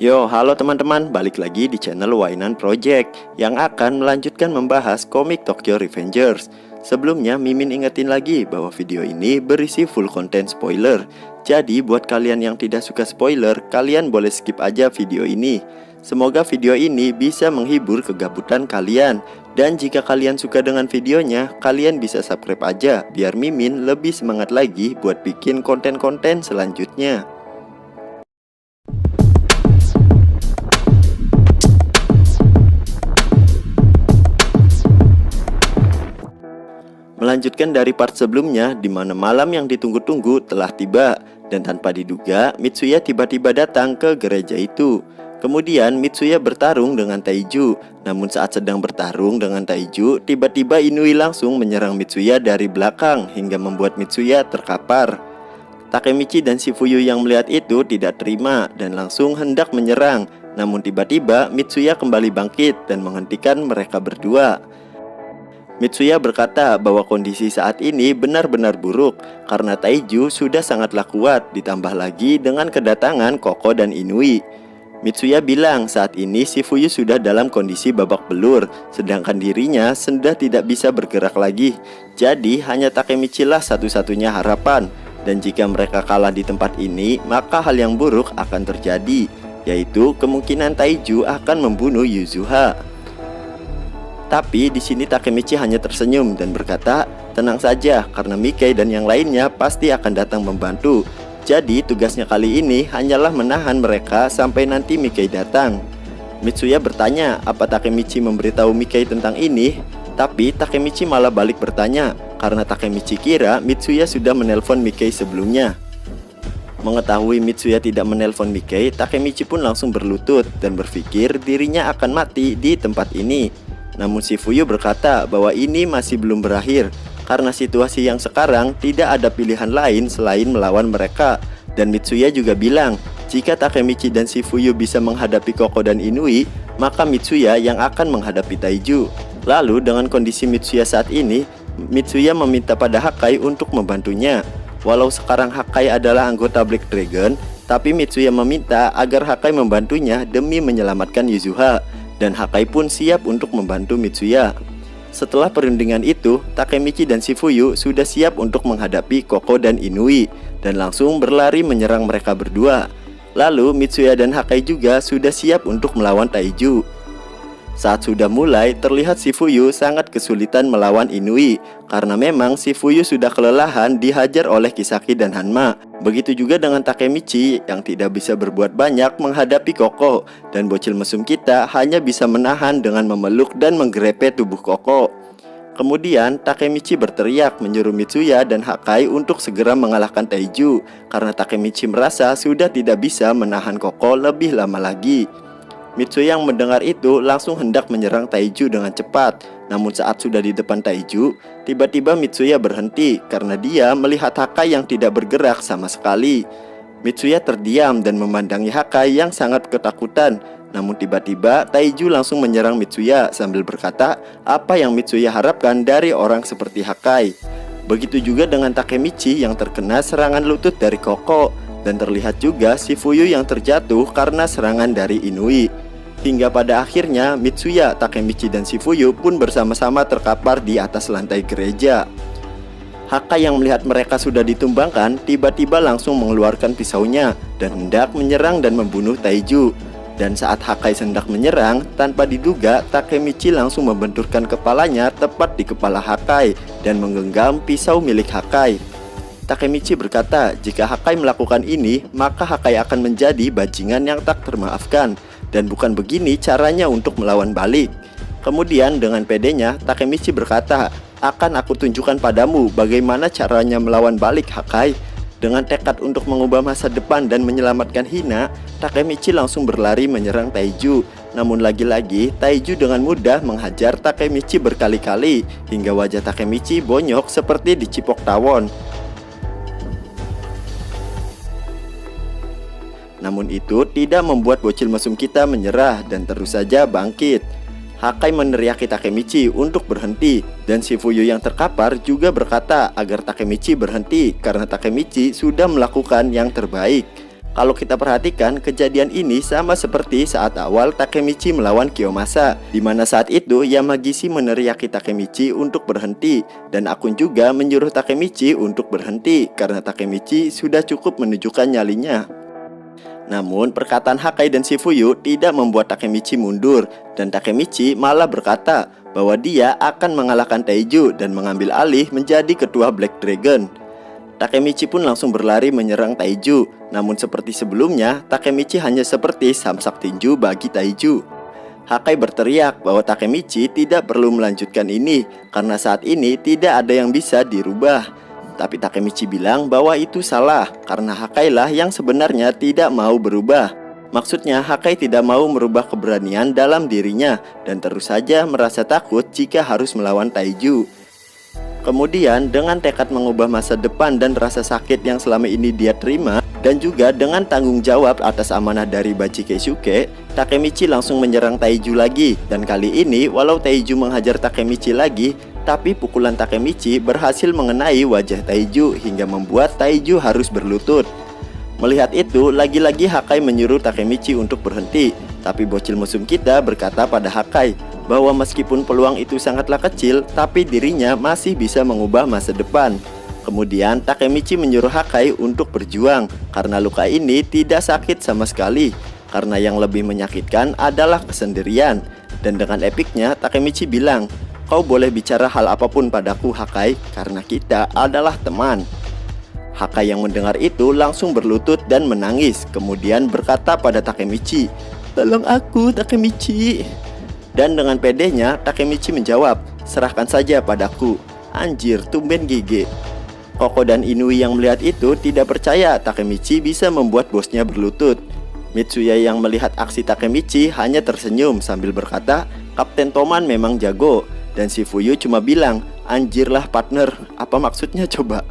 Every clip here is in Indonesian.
Yo, halo teman-teman, balik lagi di channel Wainan Project yang akan melanjutkan membahas komik Tokyo Revengers. Sebelumnya, Mimin ingetin lagi bahwa video ini berisi full content spoiler. Jadi, buat kalian yang tidak suka spoiler, kalian boleh skip aja video ini. Semoga video ini bisa menghibur kegabutan kalian. Dan jika kalian suka dengan videonya, kalian bisa subscribe aja biar Mimin lebih semangat lagi buat bikin konten-konten selanjutnya. Melanjutkan dari part sebelumnya, di mana malam yang ditunggu-tunggu telah tiba, dan tanpa diduga, Mitsuya tiba-tiba datang ke gereja itu. Kemudian Mitsuya bertarung dengan Taiju. Namun saat sedang bertarung dengan Taiju, tiba-tiba Inui langsung menyerang Mitsuya dari belakang hingga membuat Mitsuya terkapar. Takemichi dan Shifuyu yang melihat itu tidak terima dan langsung hendak menyerang. Namun tiba-tiba Mitsuya kembali bangkit dan menghentikan mereka berdua. Mitsuya berkata bahwa kondisi saat ini benar-benar buruk karena Taiju sudah sangatlah kuat, ditambah lagi dengan kedatangan Koko dan Inui. Mitsuya bilang saat ini Shifuyu sudah dalam kondisi babak belur, sedangkan dirinya sudah tidak bisa bergerak lagi. Jadi hanya Takemichi lah satu-satunya harapan, dan jika mereka kalah di tempat ini, maka hal yang buruk akan terjadi, yaitu kemungkinan Taiju akan membunuh Yuzuha. Tapi di sini Takemichi hanya tersenyum dan berkata, tenang saja karena Mikai dan yang lainnya pasti akan datang membantu. Jadi tugasnya kali ini hanyalah menahan mereka sampai nanti Mikai datang. Mitsuya bertanya apa Takemichi memberitahu Mikai tentang ini. Tapi Takemichi malah balik bertanya karena Takemichi kira Mitsuya sudah menelpon Mikai sebelumnya. Mengetahui Mitsuya tidak menelpon Mikai, Takemichi pun langsung berlutut dan berpikir dirinya akan mati di tempat ini. Namun Shifuyu berkata bahwa ini masih belum berakhir karena situasi yang sekarang tidak ada pilihan lain selain melawan mereka. Dan Mitsuya juga bilang jika Takemichi dan Shifuyu bisa menghadapi Koko dan Inui, maka Mitsuya yang akan menghadapi Taiju. Lalu dengan kondisi Mitsuya saat ini, Mitsuya meminta pada Hakai untuk membantunya. Walau sekarang Hakai adalah anggota Black Dragon, tapi Mitsuya meminta agar Hakai membantunya demi menyelamatkan Yuzuha. Dan Hakai pun siap untuk membantu Mitsuya. Setelah perundingan itu, Takemichi dan Shifuyu sudah siap untuk menghadapi Koko dan Inui dan langsung berlari menyerang mereka berdua. Lalu Mitsuya dan Hakai juga sudah siap untuk melawan Taiju. Saat sudah mulai, terlihat Shifuyu sangat kesulitan melawan Inui karena memang Shifuyu sudah kelelahan dihajar oleh Kisaki dan Hanma. Begitu juga dengan Takemichi yang tidak bisa berbuat banyak menghadapi Koko, dan bocil mesum kita hanya bisa menahan dengan memeluk dan menggerepe tubuh Koko. Kemudian Takemichi berteriak menyuruh Mitsuya dan Hakai untuk segera mengalahkan Taiju karena Takemichi merasa sudah tidak bisa menahan Koko lebih lama lagi. Mitsuya yang mendengar itu langsung hendak menyerang Taiju dengan cepat. Namun saat sudah di depan Taiju, tiba-tiba Mitsuya berhenti karena dia melihat Hakai yang tidak bergerak sama sekali. Mitsuya terdiam dan memandangi Hakai yang sangat ketakutan. Namun tiba-tiba Taiju langsung menyerang Mitsuya sambil berkata apa yang Mitsuya harapkan dari orang seperti Hakai. Begitu juga dengan Takemichi yang terkena serangan lutut dari Koko. Dan terlihat juga Shifuyu yang terjatuh karena serangan dari Inui. Hingga pada akhirnya Mitsuya, Takemichi dan Shifuyu pun bersama-sama terkapar di atas lantai gereja. Hakai yang melihat mereka sudah ditumbangkan tiba-tiba langsung mengeluarkan pisaunya dan hendak menyerang dan membunuh Taiju. Dan saat Hakai hendak menyerang, tanpa diduga Takemichi langsung membenturkan kepalanya tepat di kepala Hakai dan menggenggam pisau milik Hakai. Takemichi berkata jika Hakai melakukan ini, maka Hakai akan menjadi bajingan yang tak termaafkan. Dan bukan begini caranya untuk melawan balik. Kemudian dengan pedenya, Takemichi berkata, akan aku tunjukkan padamu bagaimana caranya melawan balik Hakai. Dengan tekad untuk mengubah masa depan dan menyelamatkan Hina, Takemichi langsung berlari menyerang Taiju. Namun lagi-lagi, Taiju dengan mudah menghajar Takemichi berkali-kali hingga wajah Takemichi bonyok seperti dicipok tawon. Namun itu tidak membuat bocil mesum kita menyerah dan terus saja bangkit. Hakai meneriaki Takemichi untuk berhenti, dan Shifuyu yang terkapar juga berkata agar Takemichi berhenti karena Takemichi sudah melakukan yang terbaik. Kalau kita perhatikan, kejadian ini sama seperti saat awal Takemichi melawan Kiyomasa, di mana saat itu Yamagishi meneriaki Takemichi untuk berhenti, dan Akun juga menyuruh Takemichi untuk berhenti karena Takemichi sudah cukup menunjukkan nyalinya. Namun perkataan Hakai dan Shifuyu tidak membuat Takemichi mundur, dan Takemichi malah berkata bahwa dia akan mengalahkan Taiju dan mengambil alih menjadi ketua Black Dragon. Takemichi pun langsung berlari menyerang Taiju. Namun seperti sebelumnya, Takemichi hanya seperti samsak tinju bagi Taiju. Hakai berteriak bahwa Takemichi tidak perlu melanjutkan ini karena saat ini tidak ada yang bisa dirubah. Tapi Takemichi bilang bahwa itu salah karena Hakai lah yang sebenarnya tidak mau berubah. Maksudnya Hakai tidak mau merubah keberanian dalam dirinya dan terus saja merasa takut jika harus melawan Taiju. Kemudian dengan tekad mengubah masa depan dan rasa sakit yang selama ini dia terima, dan juga dengan tanggung jawab atas amanah dari Bachi Keisuke, Takemichi langsung menyerang Taiju lagi. Dan kali ini walau Taiju menghajar Takemichi lagi, tapi pukulan Takemichi berhasil mengenai wajah Taiju hingga membuat Taiju harus berlutut. Melihat itu, lagi-lagi Hakai menyuruh Takemichi untuk berhenti. Tapi bocil musuh kita berkata pada Hakai bahwa meskipun peluang itu sangatlah kecil, tapi dirinya masih bisa mengubah masa depan. Kemudian Takemichi menyuruh Hakai untuk berjuang karena luka ini tidak sakit sama sekali. Karena yang lebih menyakitkan adalah kesendirian. Dan dengan epiknya Takemichi bilang, "Kau boleh bicara hal apapun padaku Hakai, karena kita adalah teman." Hakai yang mendengar itu langsung berlutut dan menangis. Kemudian berkata pada Takemichi, "Tolong aku Takemichi." Dan dengan pedenya Takemichi menjawab, "Serahkan saja padaku." Anjir, tumben gigi. Koko dan Inui yang melihat itu tidak percaya Takemichi bisa membuat bosnya berlutut. Mitsuya yang melihat aksi Takemichi hanya tersenyum sambil berkata, "Kapten Toman memang jago." Dan Shifuyu cuma bilang, "Anjirlah partner, apa maksudnya coba?"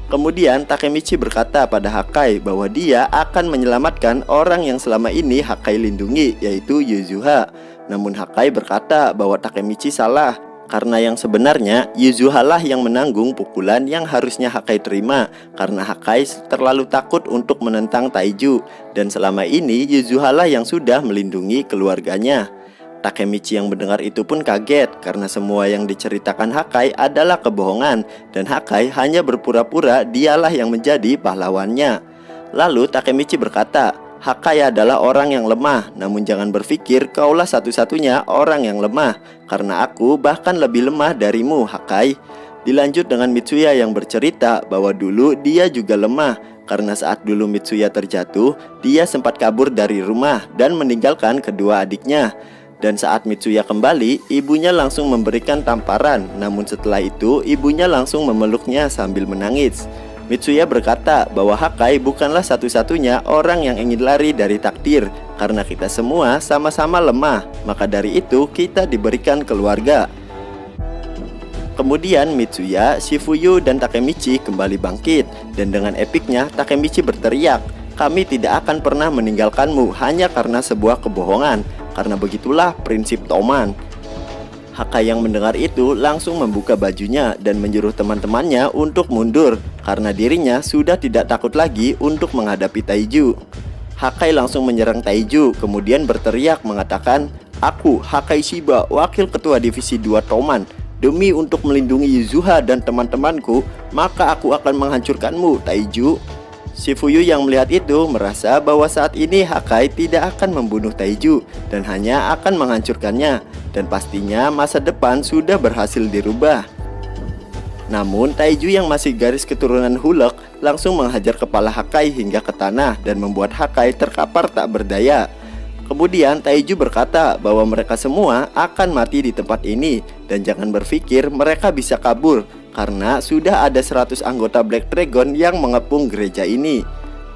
Kemudian Takemichi berkata pada Hakai bahwa dia akan menyelamatkan orang yang selama ini Hakai lindungi, yaitu Yuzuha. Namun Hakai berkata bahwa Takemichi salah, karena yang sebenarnya Yuzuha lah yang menanggung pukulan yang harusnya Hakai terima, karena Hakai terlalu takut untuk menentang Taiju. Dan selama ini Yuzuha lah yang sudah melindungi keluarganya. Takemichi yang mendengar itu pun kaget karena semua yang diceritakan Hakai adalah kebohongan, dan Hakai hanya berpura-pura dialah yang menjadi pahlawannya. Lalu Takemichi berkata, "Hakai adalah orang yang lemah, namun jangan berpikir kaulah satu-satunya orang yang lemah, karena aku bahkan lebih lemah darimu Hakai." Dilanjut dengan Mitsuya yang bercerita bahwa dulu dia juga lemah, karena saat dulu Mitsuya terjatuh, dia sempat kabur dari rumah dan meninggalkan kedua adiknya. Dan saat Mitsuya kembali, ibunya langsung memberikan tamparan. Namun setelah itu, ibunya langsung memeluknya sambil menangis. Mitsuya berkata bahwa Hakai bukanlah satu-satunya orang yang ingin lari dari takdir, karena kita semua sama-sama lemah. Maka dari itu kita diberikan keluarga. Kemudian Mitsuya, Shifuyu, dan Takemichi kembali bangkit. Dan dengan epiknya Takemichi berteriak, "Kami tidak akan pernah meninggalkanmu hanya karena sebuah kebohongan. Karena begitulah prinsip Toman." Hakai yang mendengar itu langsung membuka bajunya dan menyuruh teman-temannya untuk mundur, karena dirinya sudah tidak takut lagi untuk menghadapi Taiju. Hakai langsung menyerang Taiju, kemudian berteriak mengatakan, "Aku Hakai Shiba, wakil ketua divisi 2 Toman. Demi untuk melindungi Yuzuha dan teman-temanku, maka aku akan menghancurkanmu Taiju." Shifuyu yang melihat itu merasa bahwa saat ini Hakai tidak akan membunuh Taiju dan hanya akan menghancurkannya, dan pastinya masa depan sudah berhasil dirubah. Namun Taiju yang masih garis keturunan Hulk langsung menghajar kepala Hakai hingga ke tanah dan membuat Hakai terkapar tak berdaya. Kemudian Taiju berkata bahwa mereka semua akan mati di tempat ini, dan jangan berpikir mereka bisa kabur, karena sudah ada 100 anggota Black Dragon yang mengepung gereja ini.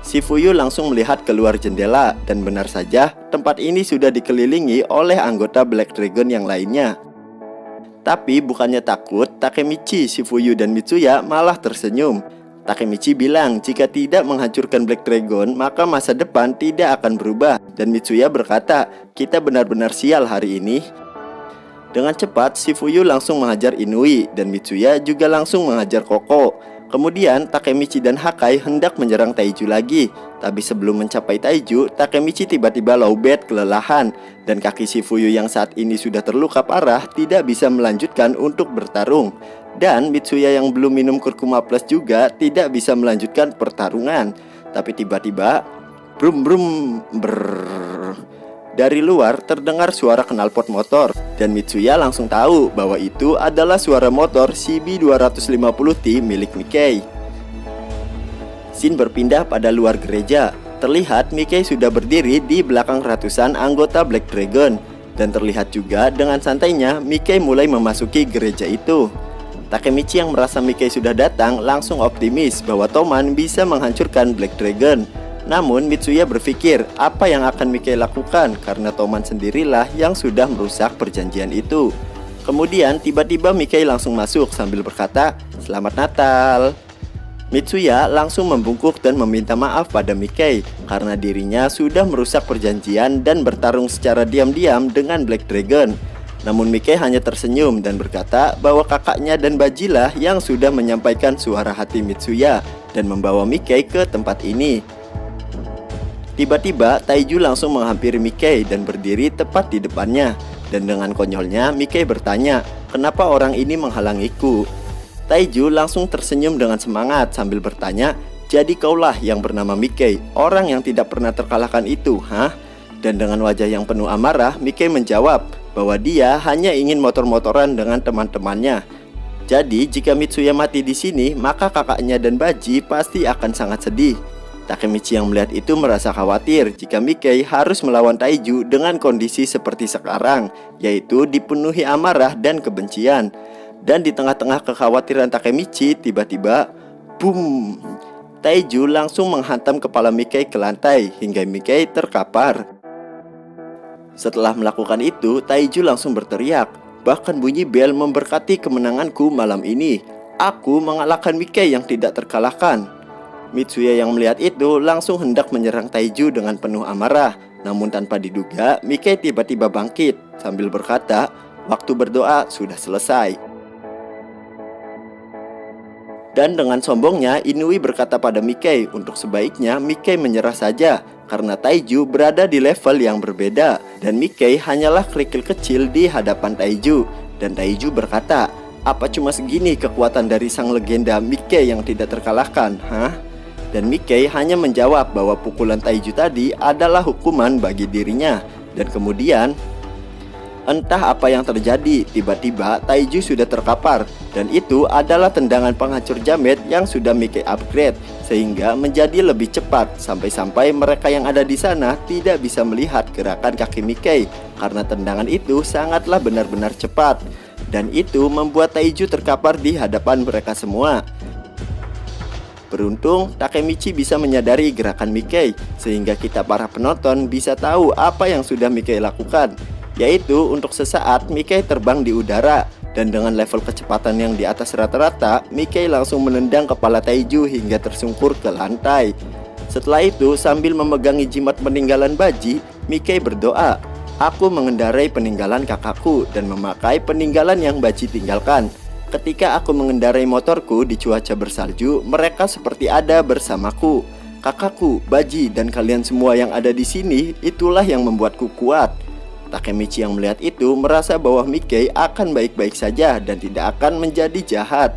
Shifuyu langsung melihat keluar jendela, dan benar saja tempat ini sudah dikelilingi oleh anggota Black Dragon yang lainnya. Tapi bukannya takut, Takemichi, Shifuyu, dan Mitsuya malah tersenyum. Takemichi bilang jika tidak menghancurkan Black Dragon, maka masa depan tidak akan berubah. Dan Mitsuya berkata, "Kita benar-benar sial hari ini." Dengan cepat, Shifuyu langsung menghajar Inui, dan Mitsuya juga langsung menghajar Koko. Kemudian Takemichi dan Hakai hendak menyerang Taiju lagi. Tapi sebelum mencapai Taiju, Takemichi tiba-tiba lowbat kelelahan. Dan kaki Shifuyu yang saat ini sudah terluka parah tidak bisa melanjutkan untuk bertarung. Dan Mitsuya yang belum minum kurkuma plus juga tidak bisa melanjutkan pertarungan. Tapi tiba-tiba brum brum brrrr. Dari luar terdengar suara knalpot motor dan Mitsuya langsung tahu bahwa itu adalah suara motor CB250T milik Mickey. Scene berpindah pada luar gereja. Terlihat Mickey sudah berdiri di belakang ratusan anggota Black Dragon. Dan terlihat juga dengan santainya Mickey mulai memasuki gereja itu. Takemichi yang merasa Mickey sudah datang langsung optimis bahwa Toman bisa menghancurkan Black Dragon. Namun Mitsuya berpikir apa yang akan Mickey lakukan karena Toman sendirilah yang sudah merusak perjanjian itu. Kemudian tiba-tiba Mickey langsung masuk sambil berkata, "Selamat Natal." Mitsuya langsung membungkuk dan meminta maaf pada Mickey karena dirinya sudah merusak perjanjian dan bertarung secara diam-diam dengan Black Dragon. Namun Mickey hanya tersenyum dan berkata bahwa kakaknya dan Bajilah yang sudah menyampaikan suara hati Mitsuya dan membawa Mickey ke tempat ini. Tiba-tiba Taiju langsung menghampiri Mickey dan berdiri tepat di depannya. Dan dengan konyolnya Mickey bertanya, "Kenapa orang ini menghalangiku?" Taiju langsung tersenyum dengan semangat sambil bertanya, "Jadi kaulah yang bernama Mickey, orang yang tidak pernah terkalahkan itu, hah?" Dan dengan wajah yang penuh amarah, Mickey menjawab bahwa dia hanya ingin motor-motoran dengan teman-temannya. Jadi jika Mitsuya mati di sini, maka kakaknya dan Baji pasti akan sangat sedih. Takemichi yang melihat itu merasa khawatir jika Mickey harus melawan Taiju dengan kondisi seperti sekarang, yaitu dipenuhi amarah dan kebencian. Dan di tengah-tengah kekhawatiran Takemichi, tiba-tiba boom, Taiju langsung menghantam kepala Mickey ke lantai hingga Mickey terkapar. Setelah melakukan itu, Taiju langsung berteriak, "Bahkan bunyi bel memberkati kemenanganku malam ini. Aku mengalahkan Mickey yang tidak terkalahkan." Mitsuya yang melihat itu langsung hendak menyerang Taiju dengan penuh amarah. Namun tanpa diduga, Mickey tiba-tiba bangkit sambil berkata, "Waktu berdoa sudah selesai." Dan dengan sombongnya, Inui berkata pada Mickey untuk sebaiknya Mickey menyerah saja karena Taiju berada di level yang berbeda dan Mickey hanyalah kerikil kecil di hadapan Taiju. Dan Taiju berkata, "Apa cuma segini kekuatan dari sang legenda Mickey yang tidak terkalahkan, hah?" Dan Mickey hanya menjawab bahwa pukulan Taiju tadi adalah hukuman bagi dirinya. Dan kemudian entah apa yang terjadi, tiba-tiba Taiju sudah terkapar. Dan itu adalah tendangan penghancur jamet yang sudah Mickey upgrade sehingga menjadi lebih cepat. Sampai-sampai mereka yang ada di sana tidak bisa melihat gerakan kaki Mickey karena tendangan itu sangatlah benar-benar cepat. Dan itu membuat Taiju terkapar di hadapan mereka semua. Beruntung Takemichi bisa menyadari gerakan Mickey sehingga kita para penonton bisa tahu apa yang sudah Mickey lakukan, yaitu untuk sesaat Mickey terbang di udara. Dan dengan level kecepatan yang di atas rata-rata, Mickey langsung menendang kepala Taiju hingga tersungkur ke lantai. Setelah itu sambil memegangi jimat peninggalan Baji, Mickey berdoa, "Aku mengendarai peninggalan kakakku dan memakai peninggalan yang Baji tinggalkan. Ketika aku mengendarai motorku di cuaca bersalju, mereka seperti ada bersamaku. Kakakku, Baji, dan kalian semua yang ada di sini, itulah yang membuatku kuat." Takemichi yang melihat itu merasa bahwa Mickey akan baik-baik saja dan tidak akan menjadi jahat.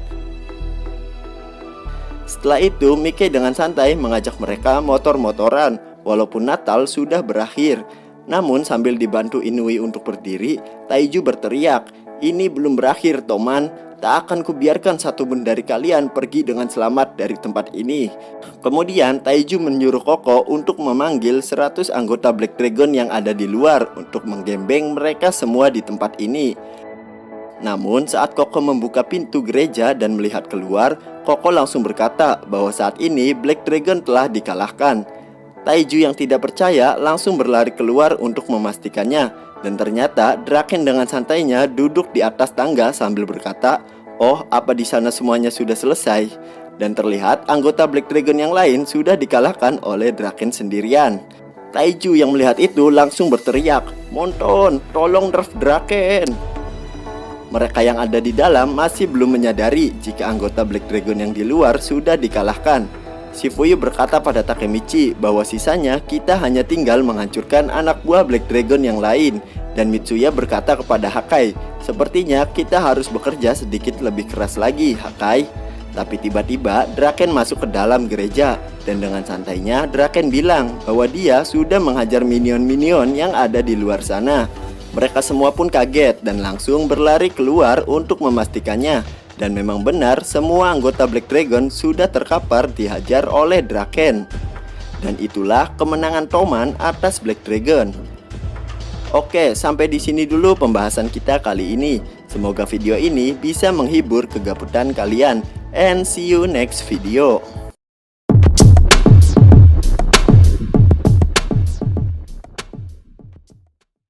Setelah itu, Mickey dengan santai mengajak mereka motor-motoran, walaupun Natal sudah berakhir. Namun sambil dibantu Inui untuk berdiri, Taiju berteriak, "Ini belum berakhir, Toman. Tak akan kubiarkan satu pun dari kalian pergi dengan selamat dari tempat ini." Kemudian Taiju menyuruh Koko untuk memanggil 100 anggota Black Dragon yang ada di luar untuk menggembeng mereka semua di tempat ini. Namun saat Koko membuka pintu gereja dan melihat keluar, Koko langsung berkata bahwa saat ini Black Dragon telah dikalahkan. Taiju yang tidak percaya langsung berlari keluar untuk memastikannya. Dan ternyata Draken dengan santainya duduk di atas tangga sambil berkata, "Oh, apa di sana semuanya sudah selesai?" Dan terlihat anggota Black Dragon yang lain sudah dikalahkan oleh Draken sendirian. Taiju yang melihat itu langsung berteriak, "Monton, tolong nerf Draken!" Mereka yang ada di dalam masih belum menyadari jika anggota Black Dragon yang di luar sudah dikalahkan. Shifuyu berkata pada Takemichi bahwa sisanya kita hanya tinggal menghancurkan anak buah Black Dragon yang lain. Dan Mitsuya berkata kepada Hakai, sepertinya kita harus bekerja sedikit lebih keras lagi, Hakai. Tapi tiba-tiba Draken masuk ke dalam gereja. Dan dengan santainya Draken bilang bahwa dia sudah menghajar minion-minion yang ada di luar sana. Mereka semua pun kaget dan langsung berlari keluar untuk memastikannya. Dan memang benar semua anggota Black Dragon sudah terkapar dihajar oleh Draken. Dan itulah kemenangan Toman atas Black Dragon. Oke, sampai di sini dulu pembahasan kita kali ini. Semoga video ini bisa menghibur kegabutan kalian. And see you next video.